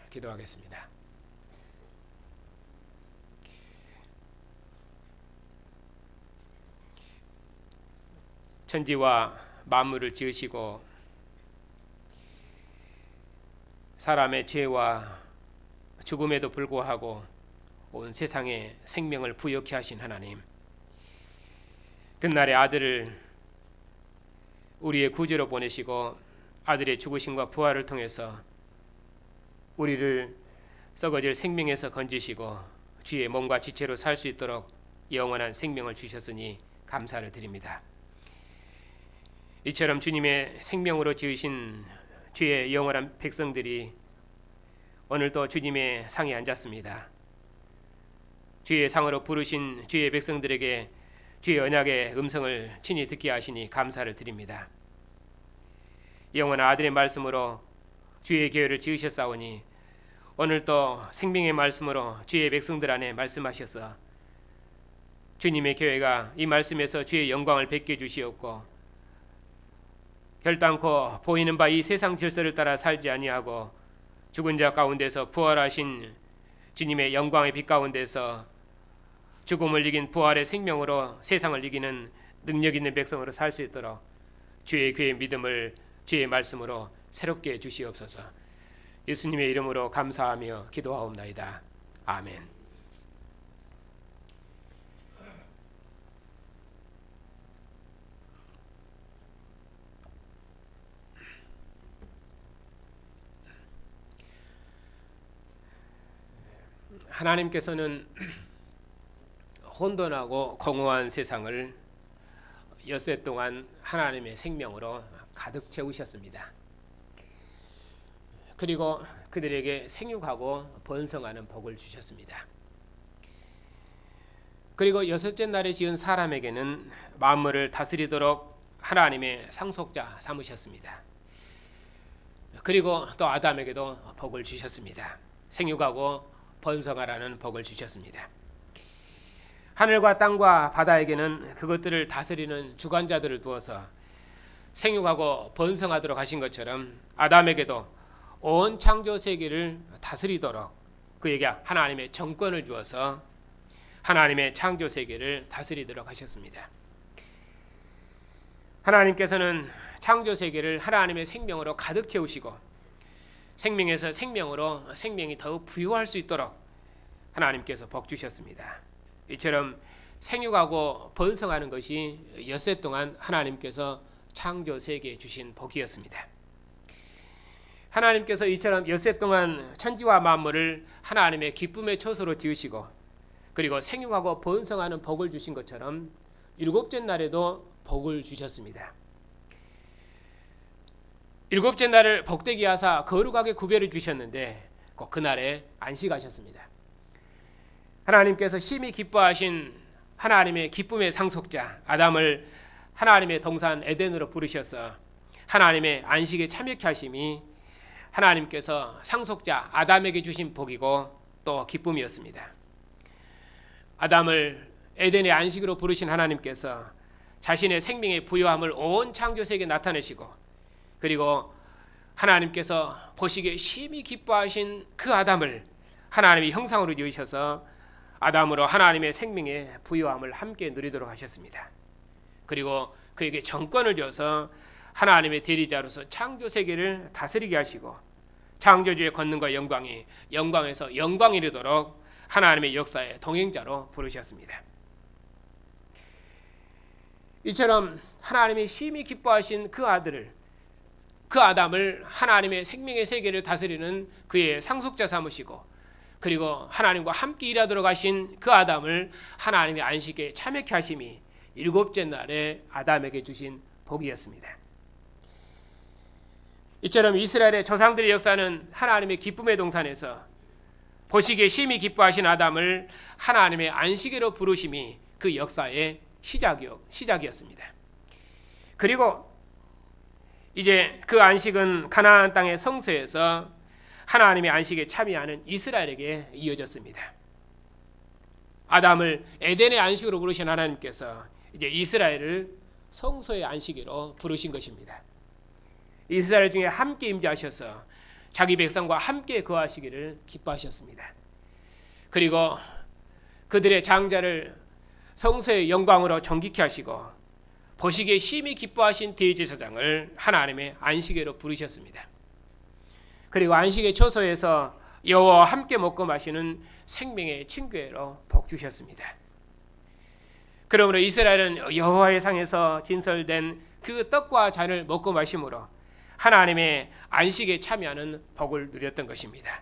기도하겠습니다. 천지와 만물을 지으시고 사람의 죄와 죽음에도 불구하고 온 세상에 생명을 부여케 하신 하나님, 그날의 아들을 우리의 구주로 보내시고 아들의 죽으심과 부활을 통해서 우리를 썩어질 생명에서 건지시고 주의 몸과 지체로 살 수 있도록 영원한 생명을 주셨으니 감사를 드립니다. 이처럼 주님의 생명으로 지으신 주의 영원한 백성들이 오늘도 주님의 상에 앉았습니다. 주의 상으로 부르신 주의 백성들에게 주의 언약의 음성을 친히 듣게 하시니 감사를 드립니다. 영원한 아들의 말씀으로 주의 교회를 지으셨사오니 오늘도 생명의 말씀으로 주의 백성들 안에 말씀하셔서 주님의 교회가 이 말씀에서 주의 영광을 뵙게 주시옵고 결단코 보이는 바 이 세상 질서를 따라 살지 아니하고 죽은 자 가운데서 부활하신 주님의 영광의 빛 가운데서 죽음을 이긴 부활의 생명으로 세상을 이기는 능력 있는 백성으로 살 수 있도록 주의 교회의 믿음을 주의 말씀으로 새롭게 주시옵소서. 예수님의 이름으로 감사하며 기도하옵나이다. 아멘. 하나님께서는 혼돈하고 공허한 세상을 엿새 동안 하나님의 생명으로 가득 채우셨습니다. 그리고 그들에게 생육하고 번성하는 복을 주셨습니다. 그리고 여섯째 날에 지은 사람에게는 만물을 다스리도록 하나님의 상속자 삼으셨습니다. 그리고 또 아담에게도 복을 주셨습니다. 생육하고 번성하라는 복을 주셨습니다. 하늘과 땅과 바다에게는 그것들을 다스리는 주관자들을 두어서 생육하고 번성하도록 하신 것처럼 아담에게도 온 창조 세계를 다스리도록 그에게 하나님의 정권을 주어서 하나님의 창조 세계를 다스리도록 하셨습니다. 하나님께서는 창조 세계를 하나님의 생명으로 가득 채우시고 생명에서 생명으로 생명이 더욱 부유할 수 있도록 하나님께서 복 주셨습니다. 이처럼 생육하고 번성하는 것이 엿새 동안 하나님께서 창조 세계에 주신 복이었습니다. 하나님께서 이처럼 엿새 동안 천지와 만물을 하나님의 기쁨의 초소로 지으시고 그리고 생육하고 번성하는 복을 주신 것처럼 일곱째 날에도 복을 주셨습니다. 일곱째 날을 복되게 하사 거룩하게 구별해 주셨는데 꼭 그날에 안식하셨습니다. 하나님께서 심히 기뻐하신 하나님의 기쁨의 상속자 아담을 하나님의 동산 에덴으로 부르셔서 하나님의 안식에 참여케 하심이 하나님께서 상속자 아담에게 주신 복이고 또 기쁨이었습니다. 아담을 에덴의 안식으로 부르신 하나님께서 자신의 생명의 부요함을 온 창조세계에 나타내시고 그리고 하나님께서 보시기에 심히 기뻐하신 그 아담을 하나님의 형상으로 지으셔서 아담으로 하나님의 생명의 부요함을 함께 누리도록 하셨습니다. 그리고 그에게 정권을 줘서 하나님의 대리자로서 창조세계를 다스리게 하시고 창조주의 권능과 영광이 영광에서 영광이 이르도록 하나님의 역사의 동행자로 부르셨습니다. 이처럼 하나님이 심히 기뻐하신 그 아담을 하나님의 생명의 세계를 다스리는 그의 상속자 삼으시고 그리고 하나님과 함께 일하도록 하신 그 아담을 하나님의 안식에 참여케 하심이 일곱째 날에 아담에게 주신 복이었습니다. 이처럼 이스라엘의 조상들의 역사는 하나님의 기쁨의 동산에서 보시기에 심히 기뻐하신 아담을 하나님의 안식에로 부르심이 그 역사의 시작이었습니다. 그리고 이제 그 안식은 가나안 땅의 성소에서 하나님의 안식에 참여하는 이스라엘에게 이어졌습니다. 아담을 에덴의 안식으로 부르신 하나님께서 이제 이스라엘을 성소의 안식으로 부르신 것입니다. 이스라엘 중에 함께 임재하셔서 자기 백성과 함께 거하시기를 기뻐하셨습니다. 그리고 그들의 장자를 성소의 영광으로 존귀케 하시고 보시기에 심히 기뻐하신 대제사장을 하나님의 안식일로 부르셨습니다. 그리고 안식의 초소에서 여호와와 함께 먹고 마시는 생명의 친교회로 복 주셨습니다. 그러므로 이스라엘은 여호와의 상에서 진설된 그 떡과 잔을 먹고 마심으로 하나님의 안식에 참여하는 복을 누렸던 것입니다.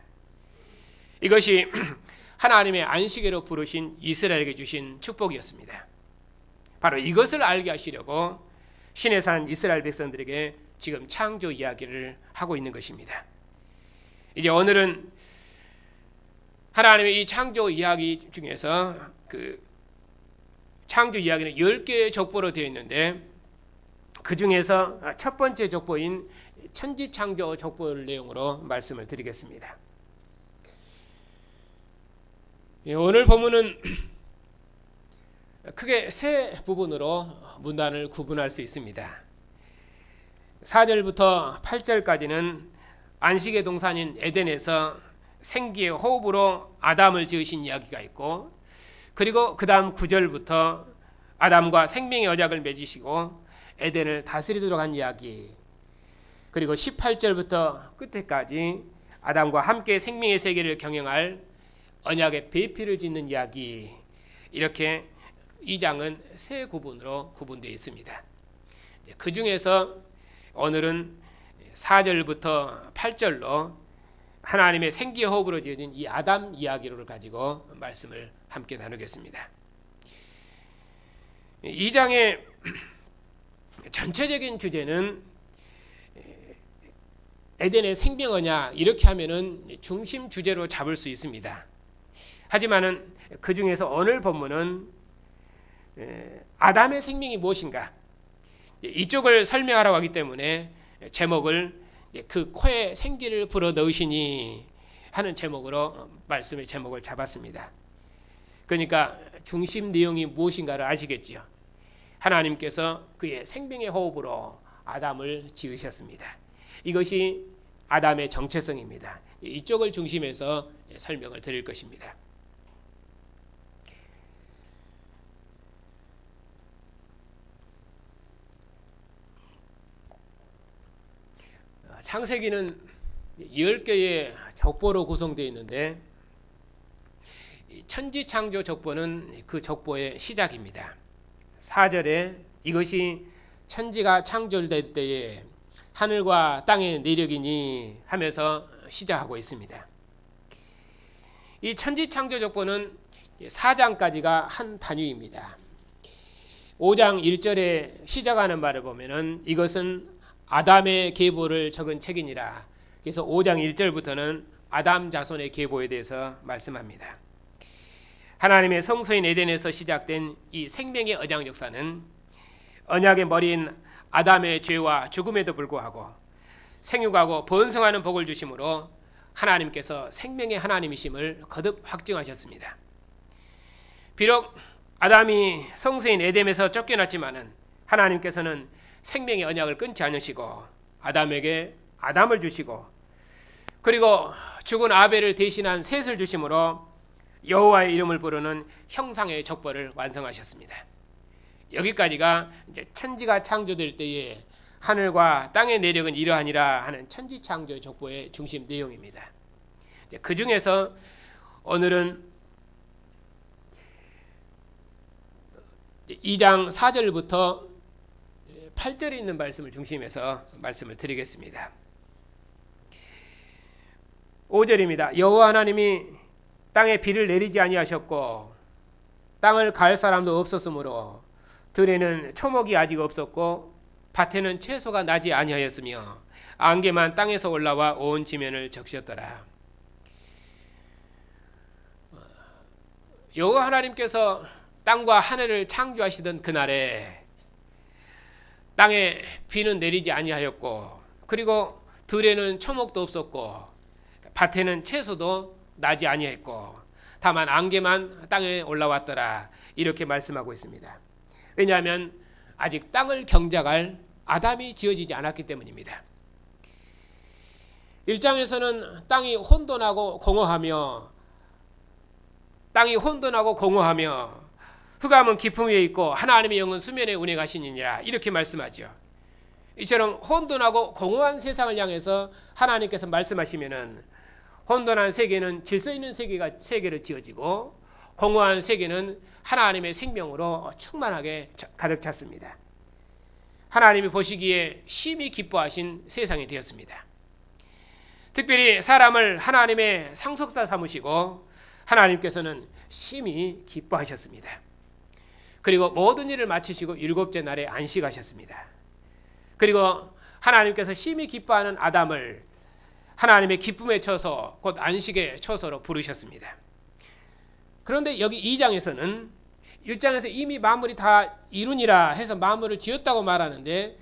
이것이 하나님의 안식일로 부르신 이스라엘에게 주신 축복이었습니다. 바로 이것을 알게 하시려고 신의 산 이스라엘 백성들에게 지금 창조 이야기를 하고 있는 것입니다. 이제 오늘은 하나님의 이 창조 이야기 중에서 그 창조 이야기는 10개의 족보로 되어 있는데 그 중에서 첫 번째 족보인 천지창조 족보를 내용으로 말씀을 드리겠습니다. 오늘 본문은 크게 세 부분으로 문단을 구분할 수 있습니다. 4절부터 8절까지는 안식의 동산인 에덴에서 생기의 호흡으로 아담을 지으신 이야기가 있고, 그리고 그 다음 9절부터 아담과 생명의 언약을 맺으시고 에덴을 다스리도록 한 이야기, 그리고 18절부터 끝에까지 아담과 함께 생명의 세계를 경영할 언약의 배필을 짓는 이야기, 이렇게 이 장은 세 구분으로 구분되어 있습니다. 그 중에서 오늘은 4절부터 8절로 하나님의 생기의 호흡으로 지어진 이 아담 이야기를 가지고 말씀을 함께 나누겠습니다. 이 장의 전체적인 주제는 에덴의 생명 언약, 이렇게 하면은 중심 주제로 잡을 수 있습니다. 하지만은 그 중에서 오늘 본문은 아담의 생명이 무엇인가, 이쪽을 설명하라고 하기 때문에 제목을 그 코에 생기를 불어 넣으시니 하는 제목으로 말씀의 제목을 잡았습니다. 그러니까 중심 내용이 무엇인가를 아시겠죠. 하나님께서 그의 생명의 호흡으로 아담을 지으셨습니다. 이것이 아담의 정체성입니다. 이쪽을 중심해서 설명을 드릴 것입니다. 창세기는 10개의 족보로 구성되어 있는데 천지창조 족보는 그 족보의 시작입니다. 4절에 이것이 천지가 창조될 때에 하늘과 땅의 내력이니 하면서 시작하고 있습니다. 이 천지창조 족보는 4장까지가 한 단위입니다. 5장 1절에 시작하는 말을 보면은 이것은 아담의 계보를 적은 책이니라. 그래서 5장 1절부터는 아담 자손의 계보에 대해서 말씀합니다. 하나님의 성소인 에덴에서 시작된 이 생명의 언약 역사는 언약의 머리인 아담의 죄와 죽음에도 불구하고 생육하고 번성하는 복을 주심으로 하나님께서 생명의 하나님이심을 거듭 확증하셨습니다. 비록 아담이 성소인 에덴에서 쫓겨났지만은 하나님께서는 생명의 언약을 끊지 않으시고 아담에게 아담을 주시고, 그리고 죽은 아벨을 대신한 셋을 주심으로 여호와의 이름을 부르는 형상의 족보를 완성하셨습니다. 여기까지가 이제 천지가 창조될 때에 하늘과 땅의 내력은 이러하니라 하는 천지창조 족보의 중심 내용입니다. 그 중에서 오늘은 2장 4절부터 8절에 있는 말씀을 중심해서 말씀을 드리겠습니다. 5절입니다. 여호와 하나님이 땅에 비를 내리지 아니하셨고 땅을 갈 사람도 없었으므로 들에는 초목이 아직 없었고 밭에는 채소가 나지 아니하였으며 안개만 땅에서 올라와 온 지면을 적셨더라. 여호와 하나님께서 땅과 하늘을 창조하시던 그날에 땅에 비는 내리지 아니하였고, 그리고 들에는 초목도 없었고 밭에는 채소도 나지 아니했고 다만 안개만 땅에 올라왔더라, 이렇게 말씀하고 있습니다. 왜냐하면 아직 땅을 경작할 아담이 지어지지 않았기 때문입니다. 1장에서는 땅이 혼돈하고 공허하며 흑암은 깊음 위에 있고 하나님의 영은 수면에 운행하시니라 이렇게 말씀하죠. 이처럼 혼돈하고 공허한 세상을 향해서 하나님께서 말씀하시면은 혼돈한 세계는 질서 있는 세계로 지어지고 공허한 세계는 하나님의 생명으로 충만하게 가득 찼습니다. 하나님이 보시기에 심히 기뻐하신 세상이 되었습니다. 특별히 사람을 하나님의 상속자 삼으시고 하나님께서는 심히 기뻐하셨습니다. 그리고 모든 일을 마치시고 일곱째 날에 안식하셨습니다. 그리고 하나님께서 심히 기뻐하는 아담을 하나님의 기쁨의 처소, 곧 안식의 처소로 부르셨습니다. 그런데 여기 2장에서는 1장에서 이미 만물이 다 이루니라 해서 만물을 지었다고 말하는데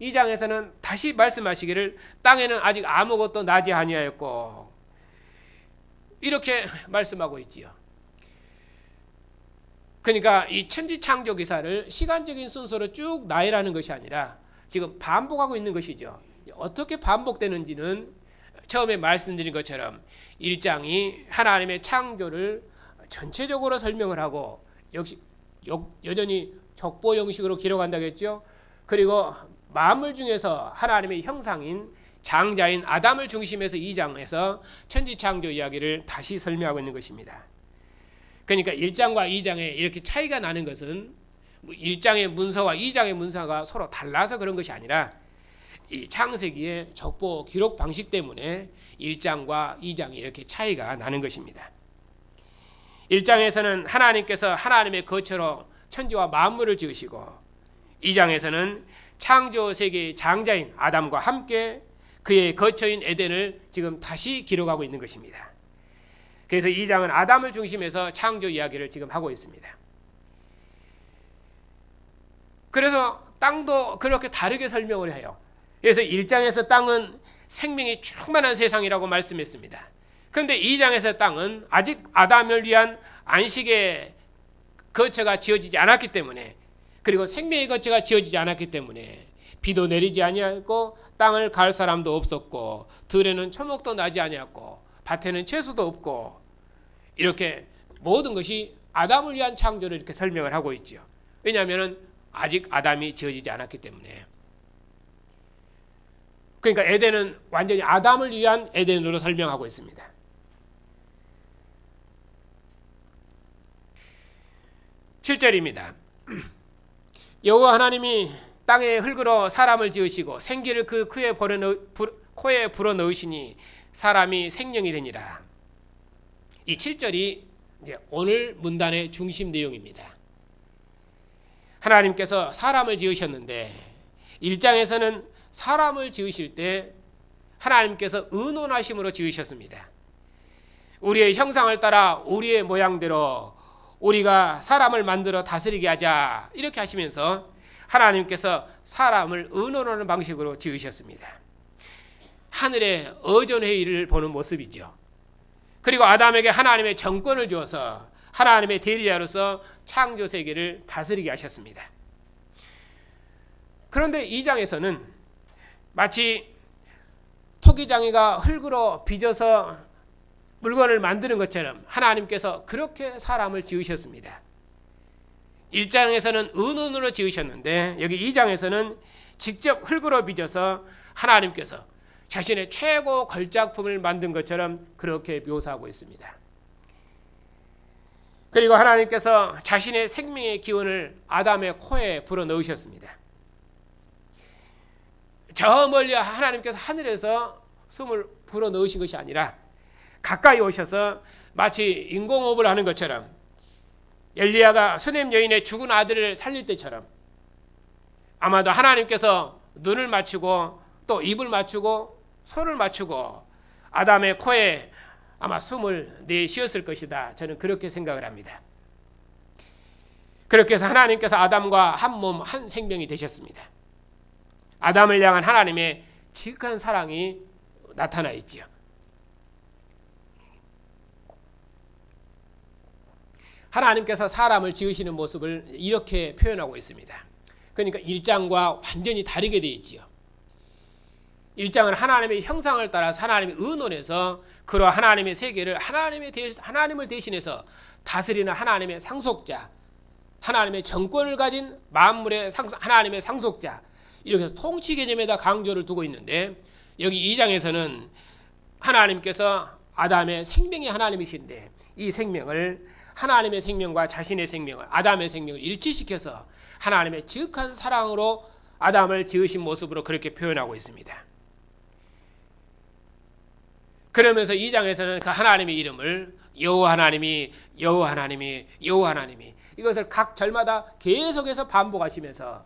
2장에서는 다시 말씀하시기를 땅에는 아직 아무것도 나지 아니하였고 이렇게 말씀하고 있지요. 그러니까 이 천지창조 기사를 시간적인 순서로 쭉 나열하는 것이 아니라 지금 반복하고 있는 것이죠. 어떻게 반복되는지는 처음에 말씀드린 것처럼 1장이 하나님의 창조를 전체적으로 설명을 하고 역시 여전히 족보 형식으로 기록한다고 했죠. 그리고 만물 중에서 하나님의 형상인 장자인 아담을 중심해서 2장에서 천지창조 이야기를 다시 설명하고 있는 것입니다. 그러니까 1장과 2장에 이렇게 차이가 나는 것은 1장의 문서와 2장의 문서가 서로 달라서 그런 것이 아니라 이 창세기의 족보 기록 방식 때문에 1장과 2장이 이렇게 차이가 나는 것입니다. 1장에서는 하나님께서 하나님의 거처로 천지와 만물을 지으시고 2장에서는 창조 세계의 장자인 아담과 함께 그의 거처인 에덴을 지금 다시 기록하고 있는 것입니다. 그래서 2장은 아담을 중심해서 창조 이야기를 지금 하고 있습니다. 그래서 땅도 그렇게 다르게 설명을 해요. 그래서 1장에서 땅은 생명이 충만한 세상이라고 말씀했습니다. 그런데 2장에서 땅은 아직 아담을 위한 안식의 거처가 지어지지 않았기 때문에 그리고 생명의 거처가 지어지지 않았기 때문에 비도 내리지 아니하였고 땅을 갈 사람도 없었고 들에는 초목도 나지 아니하였고 밭에는 채소도 없고 이렇게 모든 것이 아담을 위한 창조를 이렇게 설명을 하고 있죠. 왜냐하면 아직 아담이 지어지지 않았기 때문에. 그러니까 에덴은 완전히 아담을 위한 에덴으로 설명하고 있습니다. (7절입니다) 여호와 하나님이 땅의 흙으로 사람을 지으시고 생기를 그 코에 불어넣으시니 사람이 생명이 되니라. 이 7절이 이제 오늘 문단의 중심 내용입니다. 하나님께서 사람을 지으셨는데 1장에서는 사람을 지으실 때 하나님께서 의논하심으로 지으셨습니다. 우리의 형상을 따라 우리의 모양대로 우리가 사람을 만들어 다스리게 하자 이렇게 하시면서 하나님께서 사람을 의논하는 방식으로 지으셨습니다. 하늘의 의전회의를 보는 모습이죠. 그리고 아담에게 하나님의 정권을 주어서 하나님의 대리자로서 창조 세계를 다스리게 하셨습니다. 그런데 2장에서는 마치 토기장이가 흙으로 빚어서 물건을 만드는 것처럼 하나님께서 그렇게 사람을 지으셨습니다. 1장에서는 의논으로 지으셨는데 여기 2장에서는 직접 흙으로 빚어서 하나님께서 자신의 최고 걸작품을 만든 것처럼 그렇게 묘사하고 있습니다. 그리고 하나님께서 자신의 생명의 기운을 아담의 코에 불어넣으셨습니다. 저 멀리 하나님께서 하늘에서 숨을 불어넣으신 것이 아니라 가까이 오셔서 마치 인공호흡을 하는 것처럼 엘리야가 수넴 여인의 죽은 아들을 살릴 때처럼 아마도 하나님께서 눈을 맞추고 또 입을 맞추고 손을 맞추고 아담의 코에 아마 숨을 내쉬었을 것이다. 저는 그렇게 생각을 합니다. 그렇게 해서 하나님께서 아담과 한 몸, 한 생명이 되셨습니다. 아담을 향한 하나님의 지극한 사랑이 나타나 있지요. 하나님께서 사람을 지으시는 모습을 이렇게 표현하고 있습니다. 그러니까 1장과 완전히 다르게 되어 있지요. 1장은 하나님의 형상을 따라서 하나님의 의논에서 그러한 하나님의 세계를 하나님을 대신해서 다스리는 하나님의 상속자, 하나님의 정권을 가진 만물의 하나님의 상속자, 이렇게 해서 통치 개념에다 강조를 두고 있는데, 여기 2장에서는 하나님께서 아담의 생명이 하나님이신데 이 생명을 하나님의 생명과 자신의 생명을, 아담의 생명을 일치시켜서 하나님의 지극한 사랑으로 아담을 지으신 모습으로 그렇게 표현하고 있습니다. 그러면서 2장에서는 그 하나님의 이름을 여호와 하나님이, 여호와 하나님이, 여호와 하나님이, 이것을 각 절마다 계속해서 반복하시면서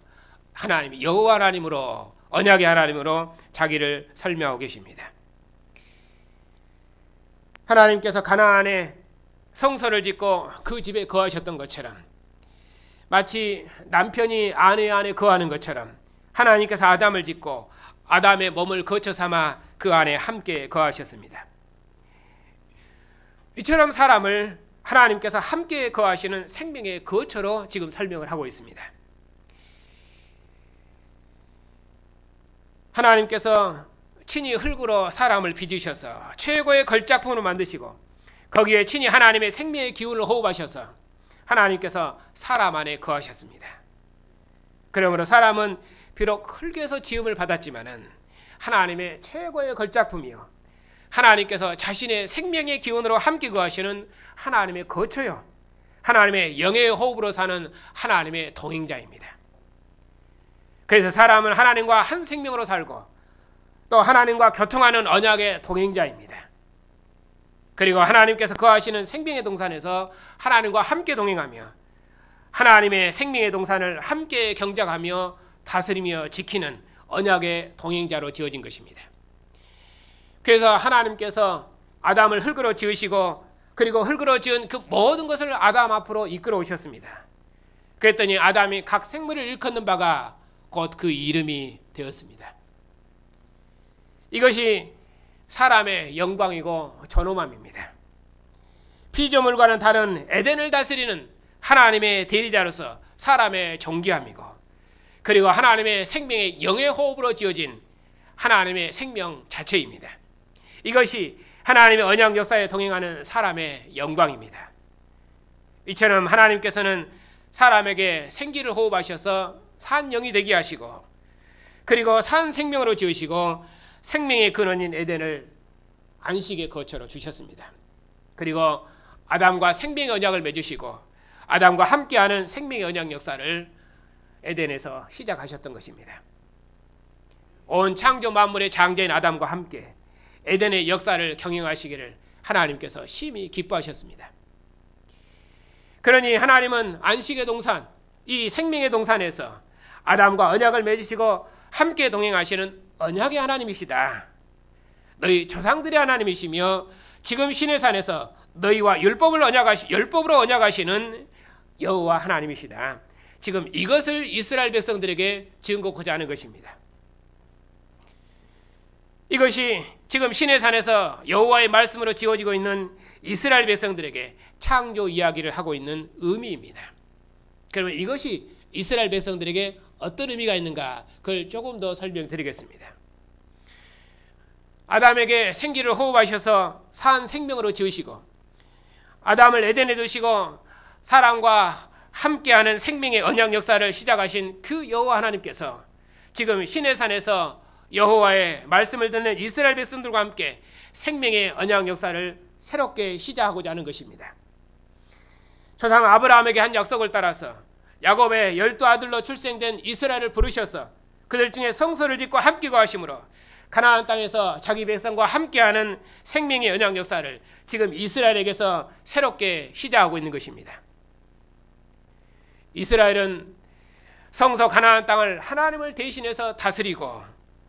하나님이 여호와 하나님으로, 언약의 하나님으로 자기를 설명하고 계십니다. 하나님께서 가나안에 성소를 짓고 그 집에 거하셨던 것처럼, 마치 남편이 아내 안에 거하는 것처럼 하나님께서 아담을 짓고 아담의 몸을 거처 삼아 그 안에 함께 거하셨습니다. 이처럼 사람을 하나님께서 함께 거하시는 생명의 거처로 지금 설명을 하고 있습니다. 하나님께서 친히 흙으로 사람을 빚으셔서 최고의 걸작품으로 만드시고 거기에 친히 하나님의 생명의 기운을 호흡하셔서 하나님께서 사람 안에 거하셨습니다. 그러므로 사람은 비록 흙에서 지음을 받았지만은 하나님의 최고의 걸작품이요, 하나님께서 자신의 생명의 기운으로 함께 거하시는 하나님의 거처요, 하나님의 영의 호흡으로 사는 하나님의 동행자입니다. 그래서 사람은 하나님과 한 생명으로 살고 또 하나님과 교통하는 언약의 동행자입니다. 그리고 하나님께서 거하시는 생명의 동산에서 하나님과 함께 동행하며 하나님의 생명의 동산을 함께 경작하며 다스리며 지키는 언약의 동행자로 지어진 것입니다. 그래서 하나님께서 아담을 흙으로 지으시고 그리고 흙으로 지은 그 모든 것을 아담 앞으로 이끌어 오셨습니다. 그랬더니 아담이 각 생물을 일컫는 바가 곧 그 이름이 되었습니다. 이것이 사람의 영광이고 존엄함입니다. 피조물과는 다른 에덴을 다스리는 하나님의 대리자로서 사람의 존귀함이고, 그리고 하나님의 생명의 영의 호흡으로 지어진 하나님의 생명 자체입니다. 이것이 하나님의 언약 역사에 동행하는 사람의 영광입니다. 이처럼 하나님께서는 사람에게 생기를 호흡하셔서 산 영이 되게 하시고, 그리고 산 생명으로 지으시고 생명의 근원인 에덴을 안식의 거처로 주셨습니다. 그리고 아담과 생명의 언약을 맺으시고 아담과 함께하는 생명의 언약 역사를 에덴에서 시작하셨던 것입니다. 온 창조 만물의 장자인 아담과 함께 에덴의 역사를 경영하시기를 하나님께서 심히 기뻐하셨습니다. 그러니 하나님은 안식의 동산, 이 생명의 동산에서 아담과 언약을 맺으시고 함께 동행하시는 언약의 하나님이시다. 너희 조상들의 하나님이시며 지금 시내산에서 너희와 율법으로 언약하시는 여호와 하나님이시다. 지금 이것을 이스라엘 백성들에게 증거하고자 하는 것입니다. 이것이 지금 시내산에서 여호와의 말씀으로 지어지고 있는 이스라엘 백성들에게 창조 이야기를 하고 있는 의미입니다. 그러면 이것이 이스라엘 백성들에게 어떤 의미가 있는가, 그걸 조금 더 설명드리겠습니다. 아담에게 생기를 호흡하셔서 산 생명으로 지으시고 아담을 에덴에 두시고 사람과 함께하는 생명의 언약 역사를 시작하신 그 여호와 하나님께서 지금 시내산에서 여호와의 말씀을 듣는 이스라엘 백성들과 함께 생명의 언약 역사를 새롭게 시작하고자 하는 것입니다. 조상 아브라함에게 한 약속을 따라서 야곱의 12아들로 출생된 이스라엘을 부르셔서 그들 중에 성소를 짓고 함께 거하심으로 가나안 땅에서 자기 백성과 함께하는 생명의 언약 역사를 지금 이스라엘에게서 새롭게 시작하고 있는 것입니다. 이스라엘은 성소 가나안 땅을 하나님을 대신해서 다스리고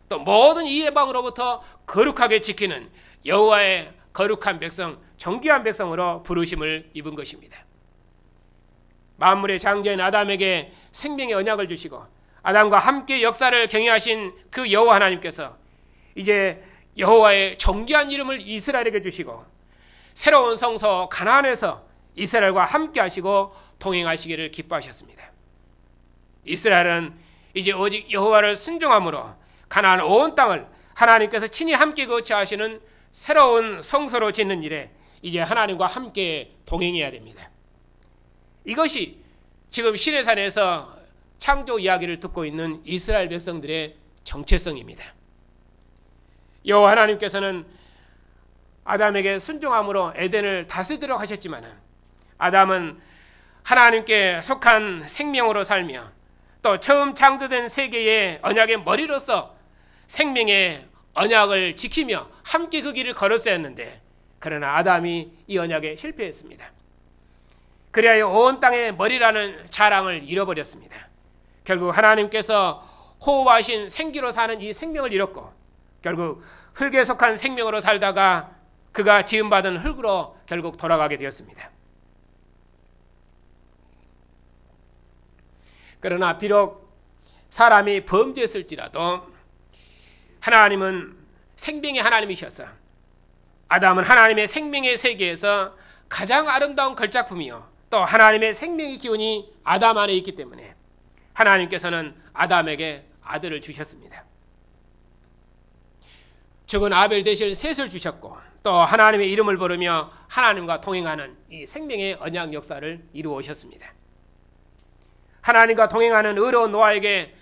또 모든 이방으로부터 거룩하게 지키는 여호와의 거룩한 백성, 존귀한 백성으로 부르심을 입은 것입니다. 만물의 장자인 아담에게 생명의 언약을 주시고 아담과 함께 역사를 경영하신 그 여호와 하나님께서 이제 여호와의 존귀한 이름을 이스라엘에게 주시고 새로운 성소 가나안에서 이스라엘과 함께 하시고 동행하시기를 기뻐하셨습니다. 이스라엘은 이제 오직 여호와를 순종함으로 가나안 온 땅을 하나님께서 친히 함께 거처하시는 새로운 성소로 짓는 일에 이제 하나님과 함께 동행해야 됩니다. 이것이 지금 시내산에서 창조 이야기를 듣고 있는 이스라엘 백성들의 정체성입니다. 여호와 하나님께서는 아담에게 순종함으로 에덴을 다스리도록 하셨지만 아담은 하나님께 속한 생명으로 살며 또 처음 창조된 세계의 언약의 머리로서 생명의 언약을 지키며 함께 그 길을 걸었어야 했는데, 그러나 아담이 이 언약에 실패했습니다. 그리하여 온 땅의 머리라는 자랑을 잃어버렸습니다. 결국 하나님께서 호흡하신 생기로 사는 이 생명을 잃었고, 결국 흙에 속한 생명으로 살다가 그가 지음받은 흙으로 결국 돌아가게 되었습니다. 그러나 비록 사람이 범죄했을지라도 하나님은 생명의 하나님이셔서 아담은 하나님의 생명의 세계에서 가장 아름다운 걸작품이요 또 하나님의 생명의 기운이 아담 안에 있기 때문에 하나님께서는 아담에게 아들을 주셨습니다. 죽은 아벨 대신 셋을 주셨고 또 하나님의 이름을 부르며 하나님과 동행하는 이 생명의 언약 역사를 이루어 오셨습니다. 하나님과 동행하는 의로운 노아에게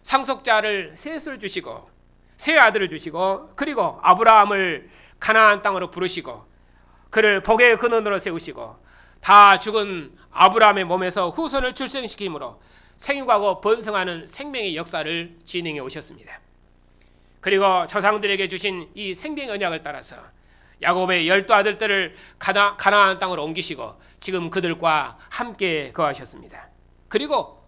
상속자를 셋을 주시고 세 아들을 주시고, 그리고 아브라함을 가나안 땅으로 부르시고 그를 복의 근원으로 세우시고 다 죽은 아브라함의 몸에서 후손을 출생시킴으로 생육하고 번성하는 생명의 역사를 진행해 오셨습니다. 그리고 조상들에게 주신 이 생명의 언약을 따라서 야곱의 12아들들을 가나안 땅으로 옮기시고 지금 그들과 함께 거하셨습니다. 그리고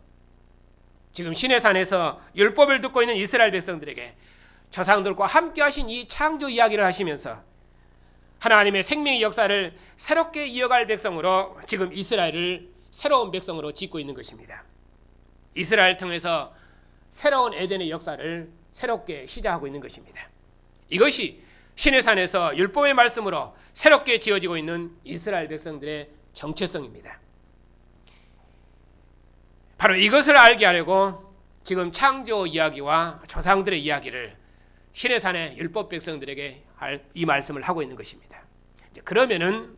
지금 시내산에서 율법을 듣고 있는 이스라엘 백성들에게 조상들과 함께 하신 이 창조 이야기를 하시면서 하나님의 생명의 역사를 새롭게 이어갈 백성으로 지금 이스라엘을 새로운 백성으로 짓고 있는 것입니다. 이스라엘 통해서 새로운 에덴의 역사를 새롭게 시작하고 있는 것입니다. 이것이 시내산에서 율법의 말씀으로 새롭게 지어지고 있는 이스라엘 백성들의 정체성입니다. 바로 이것을 알게 하려고 지금 창조 이야기와 조상들의 이야기를 시내산의 율법 백성들에게 이 말씀을 하고 있는 것입니다. 그러면은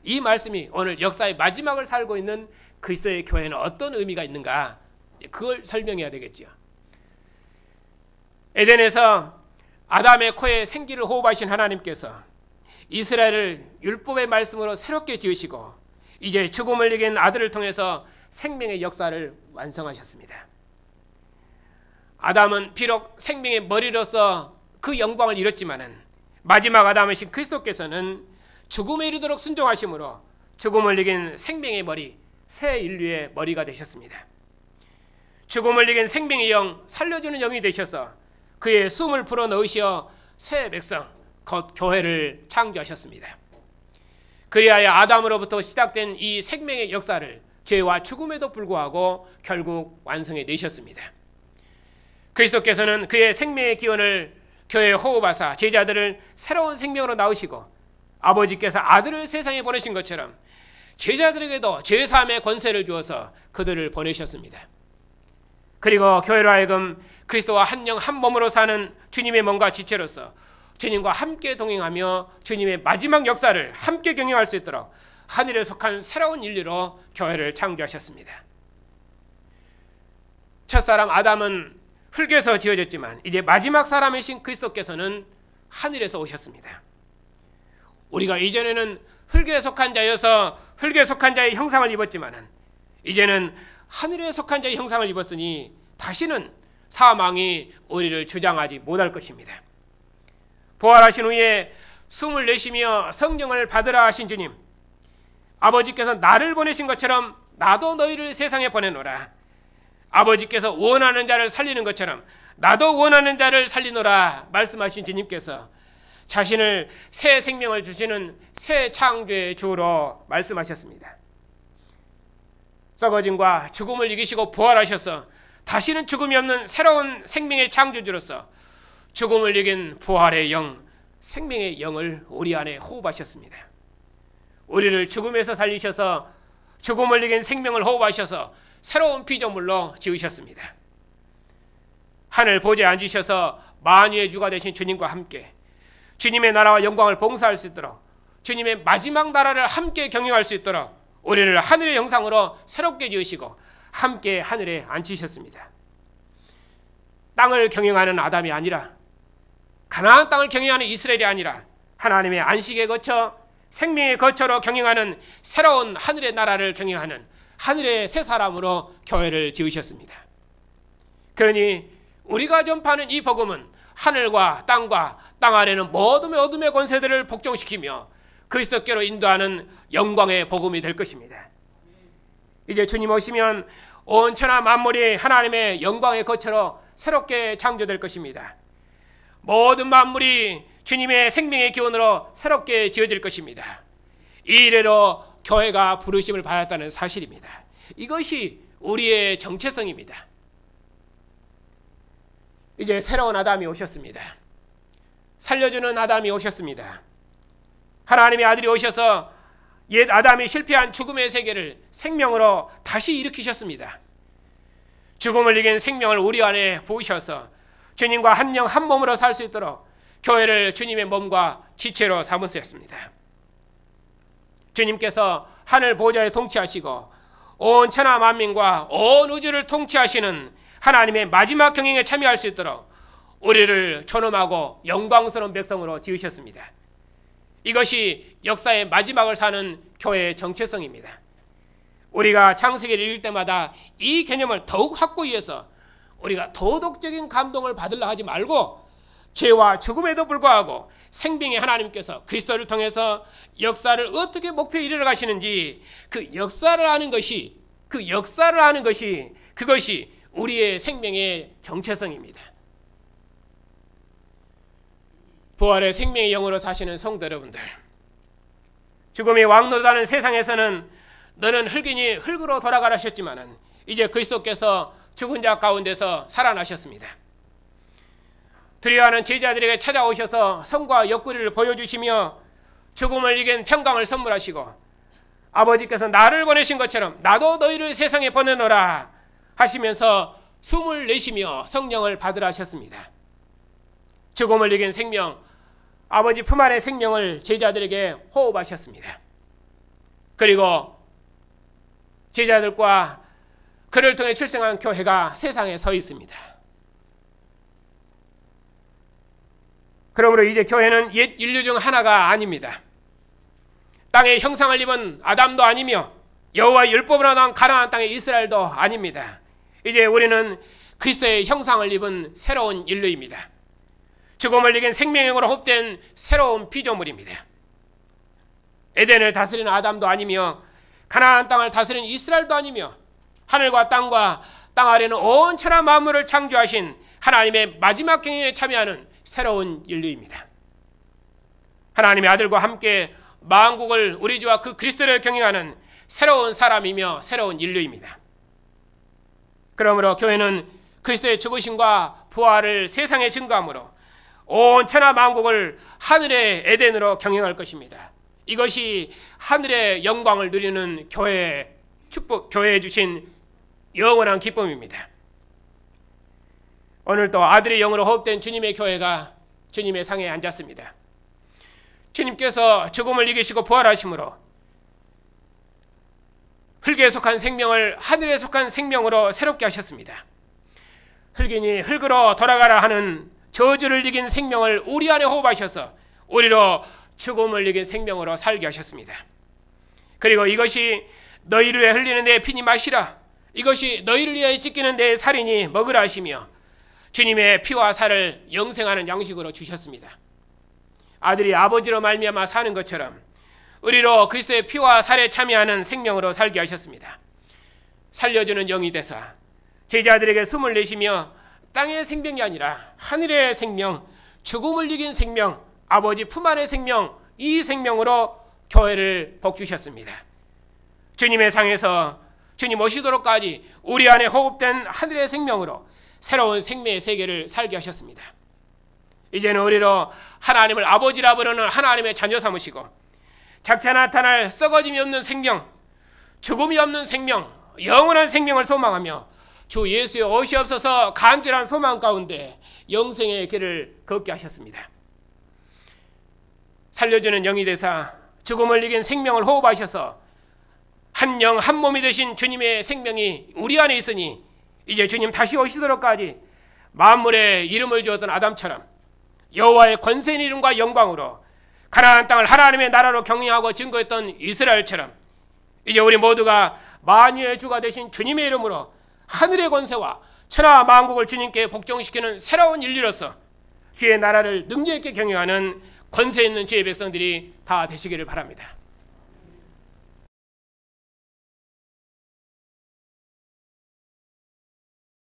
이 말씀이 오늘 역사의 마지막을 살고 있는 그리스도의 교회는 어떤 의미가 있는가, 그걸 설명해야 되겠죠. 에덴에서 아담의 코에 생기를 호흡하신 하나님께서 이스라엘을 율법의 말씀으로 새롭게 지으시고 이제 죽음을 이긴 아들을 통해서 생명의 역사를 완성하셨습니다. 아담은 비록 생명의 머리로서 그 영광을 잃었지만은 마지막 아담이신 그리스도께서는 죽음에 이르도록 순종하심으로 죽음을 이긴 생명의 머리, 새 인류의 머리가 되셨습니다. 죽음을 이긴 생명의 영, 살려주는 영이 되셔서 그의 숨을 불어넣으시어 새 백성, 곧 교회를 창조하셨습니다. 그리하여 아담으로부터 시작된 이 생명의 역사를 죄와 죽음에도 불구하고 결국 완성해 내셨습니다. 그리스도께서는 그의 생명의 기원을 교회에 호흡하사 제자들을 새로운 생명으로 낳으시고 아버지께서 아들을 세상에 보내신 것처럼 제자들에게도 죄사함의 권세를 주어서 그들을 보내셨습니다. 그리고 교회로 하여금 그리스도와 한 영 한 몸으로 사는 주님의 몸과 지체로서 주님과 함께 동행하며 주님의 마지막 역사를 함께 경영할 수 있도록 하늘에 속한 새로운 인류로 교회를 창조하셨습니다. 첫사람 아담은 흙에서 지어졌지만 이제 마지막 사람이신 그리스도께서는 하늘에서 오셨습니다. 우리가 이전에는 흙에 속한 자여서 흙에 속한 자의 형상을 입었지만 이제는 하늘에 속한 자의 형상을 입었으니 다시는 사망이 우리를 주장하지 못할 것입니다. 부활하신 후에 숨을 내쉬며 성령을 받으라 하신 주님, 아버지께서 나를 보내신 것처럼 나도 너희를 세상에 보내노라. 아버지께서 원하는 자를 살리는 것처럼 나도 원하는 자를 살리노라 말씀하신 주님께서 자신을 새 생명을 주시는 새 창조의 주로 말씀하셨습니다. 썩어짐과 죽음을 이기시고 부활하셔서 다시는 죽음이 없는 새로운 생명의 창조주로서 죽음을 이긴 부활의 영, 생명의 영을 우리 안에 호흡하셨습니다. 우리를 죽음에서 살리셔서 죽음을 이긴 생명을 호흡하셔서 새로운 피조물로 지으셨습니다. 하늘 보좌에 앉으셔서 만유의 주가 되신 주님과 함께 주님의 나라와 영광을 봉사할 수 있도록, 주님의 마지막 나라를 함께 경영할 수 있도록 우리를 하늘의 형상으로 새롭게 지으시고 함께 하늘에 앉히셨습니다. 땅을 경영하는 아담이 아니라, 가나안 땅을 경영하는 이스라엘이 아니라 하나님의 안식에 거쳐 생명의 거처로 경영하는 새로운 하늘의 나라를 경영하는 하늘의 새 사람으로 교회를 지으셨습니다. 그러니 우리가 전파하는 이 복음은 하늘과 땅과 땅 아래는 모든 어둠의 권세들을 복종시키며 그리스도께로 인도하는 영광의 복음이 될 것입니다. 이제 주님 오시면 온 천하 만물이 하나님의 영광의 거처로 새롭게 창조될 것입니다. 모든 만물이 주님의 생명의 기원으로 새롭게 지어질 것입니다. 이 이래로 교회가 부르심을 받았다는 사실입니다. 이것이 우리의 정체성입니다. 이제 새로운 아담이 오셨습니다. 살려주는 아담이 오셨습니다. 하나님의 아들이 오셔서 옛 아담이 실패한 죽음의 세계를 생명으로 다시 일으키셨습니다. 죽음을 이긴 생명을 우리 안에 부으셔서 주님과 한 영 한 몸으로 살 수 있도록 교회를 주님의 몸과 지체로 삼으셨습니다. 주님께서 하늘 보좌에 통치하시고 온 천하 만민과 온 우주를 통치하시는 하나님의 마지막 경영에 참여할 수 있도록 우리를 존엄하고 영광스러운 백성으로 지으셨습니다. 이것이 역사의 마지막을 사는 교회의 정체성입니다. 우리가 창세기를 읽을 때마다 이 개념을 더욱 확고히 해서 우리가 도덕적인 감동을 받으려 하지 말고 죄와 죽음에도 불구하고 생명의 하나님께서 그리스도를 통해서 역사를 어떻게 목표에 이르러 가시는지 그 역사를 아는 것이 그것이 우리의 생명의 정체성입니다. 부활의 생명의 영으로 사시는 성도 여러분들, 죽음이 왕노릇하는 세상에서는 너는 흙이니 흙으로 돌아가라 하셨지만은 이제 그리스도께서 죽은 자 가운데서 살아나셨습니다. 두려워하는 제자들에게 찾아오셔서 성과 옆구리를 보여주시며 죽음을 이긴 평강을 선물하시고 아버지께서 나를 보내신 것처럼 나도 너희를 세상에 보내노라 하시면서 숨을 내쉬며 성령을 받으라 하셨습니다. 죽음을 이긴 생명, 아버지 품 안의 생명을 제자들에게 호흡하셨습니다. 그리고 제자들과 그를 통해 출생한 교회가 세상에 서 있습니다. 그러므로 이제 교회는 옛 인류 중 하나가 아닙니다. 땅의 형상을 입은 아담도 아니며 여호와의 율법으로 나온 가나안 땅의 이스라엘도 아닙니다. 이제 우리는 그리스도의 형상을 입은 새로운 인류입니다. 죽음을 이긴 생명으로 흡된 새로운 피조물입니다. 에덴을 다스리는 아담도 아니며 가나안 땅을 다스리는 이스라엘도 아니며 하늘과 땅 아래는 온 천하 만물을 창조하신 하나님의 마지막 경영에 참여하는 새로운 인류입니다. 하나님의 아들과 함께 만국을 우리 주와 그 그리스도를 경영하는 새로운 사람이며 새로운 인류입니다. 그러므로 교회는 그리스도의 죽으심과 부활을 세상에 증거함으로 온 천하 만국을 하늘의 에덴으로 경영할 것입니다. 이것이 하늘의 영광을 누리는 교회의 축복, 교회에 주신 영원한 기쁨입니다. 오늘 또 아들의 영으로 호흡된 주님의 교회가 주님의 상에 앉았습니다. 주님께서 죽음을 이기시고 부활하심으로 흙에 속한 생명을 하늘에 속한 생명으로 새롭게 하셨습니다. 흙이니 흙으로 돌아가라 하는 저주를 이긴 생명을 우리 안에 호흡하셔서 우리로 죽음을 이긴 생명으로 살게 하셨습니다. 그리고 이것이 너희를 위해 흘리는 내 피니 마시라, 이것이 너희를 위해 찢기는 내 살이니 먹으라 하시며 주님의 피와 살을 영생하는 양식으로 주셨습니다. 아들이 아버지로 말미암아 사는 것처럼 우리로 그리스도의 피와 살에 참여하는 생명으로 살게 하셨습니다. 살려주는 영이 되사 제자들에게 숨을 내쉬며 땅의 생명이 아니라 하늘의 생명, 죽음을 이긴 생명, 아버지 품 안의 생명, 이 생명으로 교회를 복주셨습니다. 주님의 상에서 주님 오시도록까지 우리 안에 호흡된 하늘의 생명으로 새로운 생명의 세계를 살게 하셨습니다. 이제는 우리로 하나님을 아버지라 부르는 하나님의 자녀 삼으시고 장차 나타날 썩어짐이 없는 생명, 죽음이 없는 생명, 영원한 생명을 소망하며 주 예수의 오시옵소서 간절한 소망 가운데 영생의 길을 걷게 하셨습니다. 살려주는 영이 되사 죽음을 이긴 생명을 호흡하셔서 한 영 한 몸이 되신 주님의 생명이 우리 안에 있으니 이제 주님 다시 오시도록까지 만물에 이름을 주었던 아담처럼 여호와의 권세 있는 이름과 영광으로 가나안 땅을 하나님의 나라로 경영하고 증거했던 이스라엘처럼 이제 우리 모두가 만유의 주가 되신 주님의 이름으로 하늘의 권세와 천하 만국을 주님께 복종시키는 새로운 인류로서 주의 나라를 능력 있게 경영하는 권세 있는 주의 백성들이 다 되시기를 바랍니다.